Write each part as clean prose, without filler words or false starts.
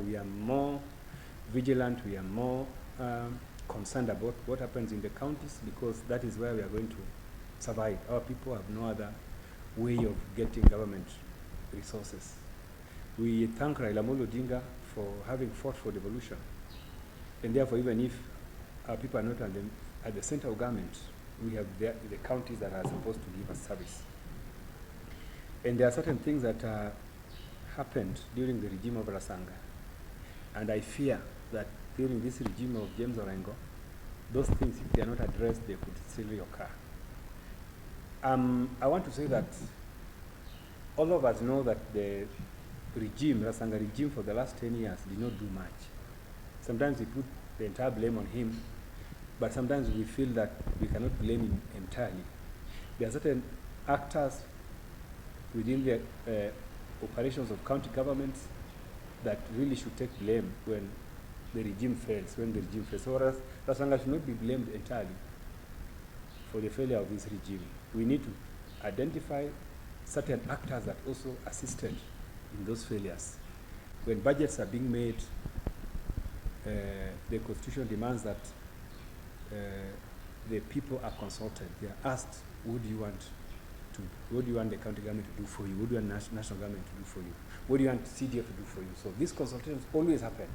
We are more vigilant, we are more concerned about what happens in the counties, because that is where we are going to survive. Our people have no other way of getting government resources. We thank Raila Amolo Odinga for having fought for devolution. And therefore, even if our people are not at the center of government, we have the counties that are supposed to give us service. And there are certain things that happened during the regime of Rasanga. And I fear that during this regime of James Orengo, those things, if they are not addressed, they could still reoccur. I want to say that all of us know that the regime, Rasanga regime, for the last 10 years did not do much. Sometimes we put the entire blame on him, but sometimes we feel that we cannot blame him entirely. There are certain actors within the operations of county governments that really should take blame when the regime fails, So Rasanga should not be blamed entirely for the failure of this regime. We need to identify certain actors that also assisted in those failures. When budgets are being made, the Constitution demands that the people are consulted. They are asked, what do you want the county government to do for you? What do you want national government to do for you? What do you want CDF to do for you? So these consultations always happen.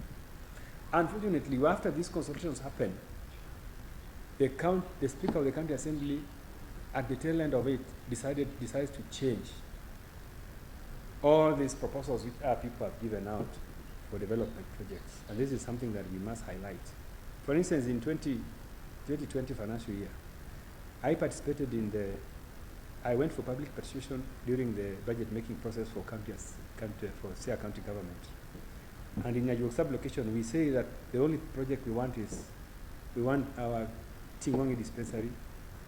Unfortunately, after these consultations happen, the Speaker of the County Assembly, at the tail end of it, decides to change all these proposals which our people have given out for development projects. And this is something that we must highlight. For instance, in 2020 financial year, I participated I went for public participation during the budget making process for for Siaya County government. And in Najok sub-location, we say that the only project we want is, we want our Tingwangi dispensary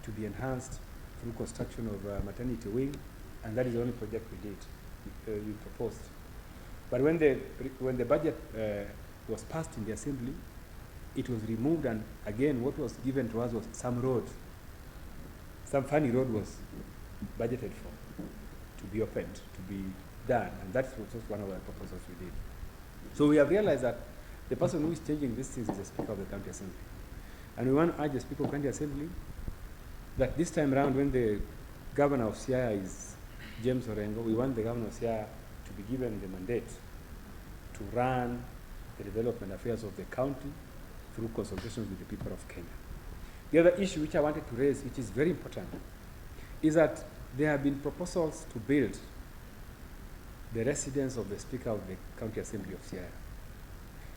to be enhanced through construction of a maternity wing, and that is the only project we proposed. But when the budget was passed in the assembly, it was removed, and again what was given to us was some funny road was budgeted for, to be opened, to be done, and that was just one of the proposals we did. So we have realized that the person who is changing these things is the Speaker of the County Assembly. And we want to urge the Speaker of the County Assembly that this time around, when the Governor of Siaya is James Orengo, we want the Governor of Siaya to be given the mandate to run the development affairs of the county through consultations with the people of Kenya. The other issue which I wanted to raise, which is very important, is that there have been proposals to build the residence of the Speaker of the County Assembly of Siaya.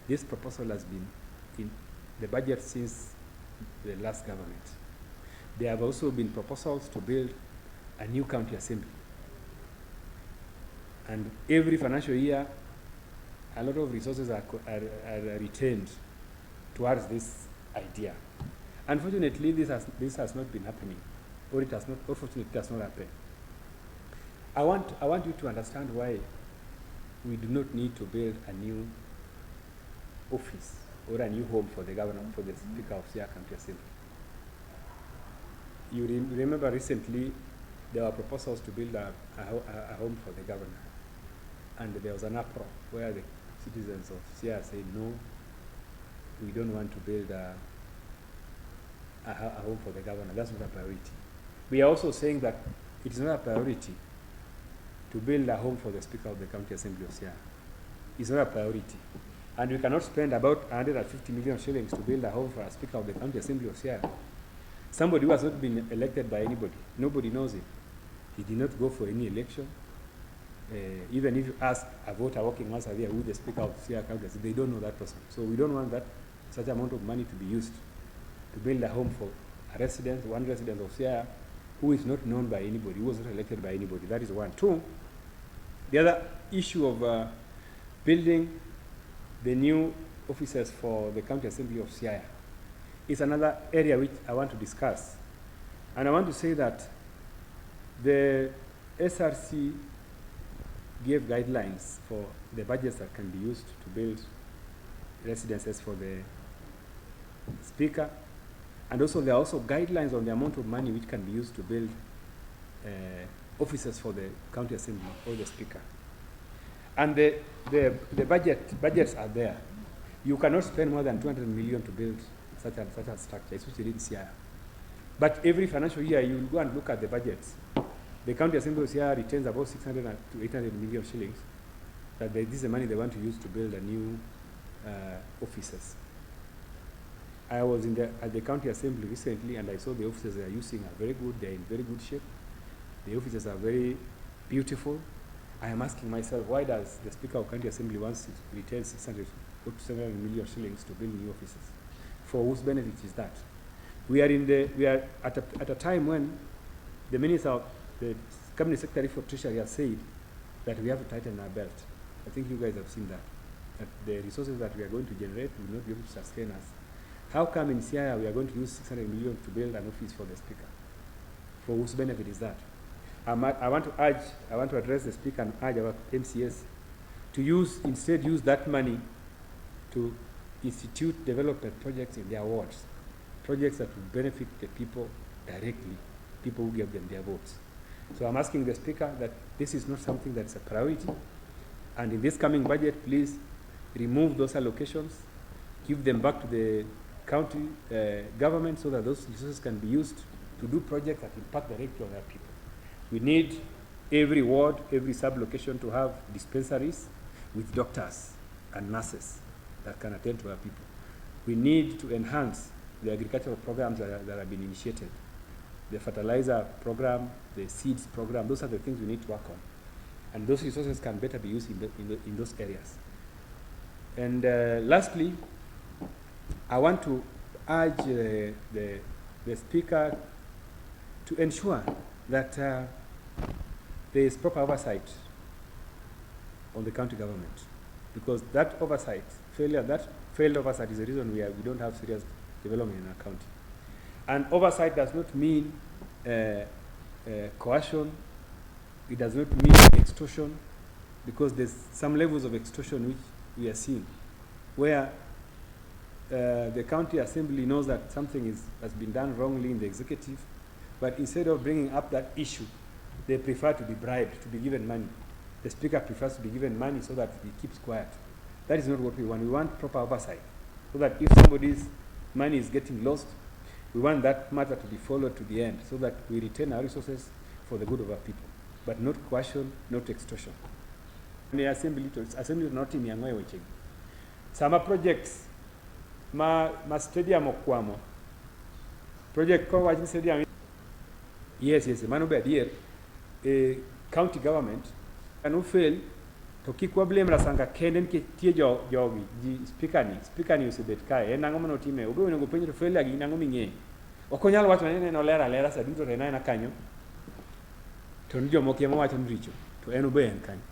This proposal has been in the budget since the last government. There have also been proposals to build a new county assembly. And every financial year, a lot of resources are retained towards this idea. Unfortunately, this has not been happening, or it has not. Unfortunately, it does not happen. I want you to understand why we do not need to build a new office or a new home for the governor, for the Speaker of Siaya County Assembly. You remember recently there were proposals to build a home for the governor, and there was an uproar where the citizens of Siaya said, no, we don't want to build a home for the governor. That's not a priority. We are also saying that it is not a priority to build a home for the Speaker of the County Assembly of Siaya. It's not a priority. And we cannot spend about 150 million shillings to build a home for a Speaker of the County Assembly of Siaya. Somebody who has not been elected by anybody. Nobody knows him. He did not go for any election. Even if you ask a voter walking once a year who the Speaker of Siaya County Assembly, they don't know that person. So we don't want such amount of money to be used to build a home for one resident of Siaya who is not known by anybody, who was not elected by anybody. That is one. Two, the other issue of building the new offices for the County Assembly of Siaya is another area which I want to discuss. And I want to say that the SRC gave guidelines for the budgets that can be used to build residences for the Speaker. And also there are also guidelines on the amount of money which can be used to build offices for the County Assembly or the Speaker. And the budgets are there. You cannot spend more than 200 million to build such a structure, especially in Siaya. But every financial year, you will go and look at the budgets. The county assembly of Siaya retains about 600 to 800 million shillings. That this is the money they want to use to build a new offices. I was at the county assembly recently, and I saw the offices they are using are very good. They are in very good shape. The offices are very beautiful. I am asking myself, why does the Speaker of County Assembly wants to retain 600 to 700 million shillings to build new offices? For whose benefit is that? We are at a time when the Minister, the Cabinet Secretary for Treasury has said that we have to tighten our belt. I think you guys have seen that the resources that we are going to generate will not be able to sustain us. How come in Siaya we are going to use 600 million to build an office for the Speaker? For whose benefit is that? I want to address the Speaker and urge our MCS to instead use that money to institute development projects in their wards, projects that will benefit the people directly, people who give them their votes. So I'm asking the Speaker that this is not something that's a priority, and in this coming budget, please remove those allocations, give them back to the county government so that those resources can be used to do projects that impact directly on our people. We need every ward, every sub-location to have dispensaries with doctors and nurses that can attend to our people. We need to enhance the agricultural programs that have been initiated. The fertilizer program, the seeds program, those are the things we need to work on. And those resources can better be used in those areas. And lastly, I want to urge the Speaker to ensure that there is proper oversight on the county government, because that failed oversight is the reason we don't have serious development in our county. And oversight does not mean coercion. It does not mean extortion, because there's some levels of extortion which we are seeing, where the county assembly knows that something has been done wrongly in the executive, but instead of bringing up that issue, they prefer to be bribed, to be given money. The Speaker prefers to be given money so that he keeps quiet. That is not what we want. We want proper oversight, so that if somebody's money is getting lost, we want that matter to be followed to the end, so that we retain our resources for the good of our people, but not coercion, not extortion. The assembly not in Yangwe Weching. Some projects, ma stadium okwamo. Project ko wajin stadium. Yes, manu be dear. County government anu fail to kikwa blame rasanga kenden ke tie jogi ji speaker ni usebet kae enango mano time obe onego penjo to fail agi nango minge okonyalo wacho ne no lera sa duto rena na kanyo to ndio mokie mo wacho richo to en obe en kanyo.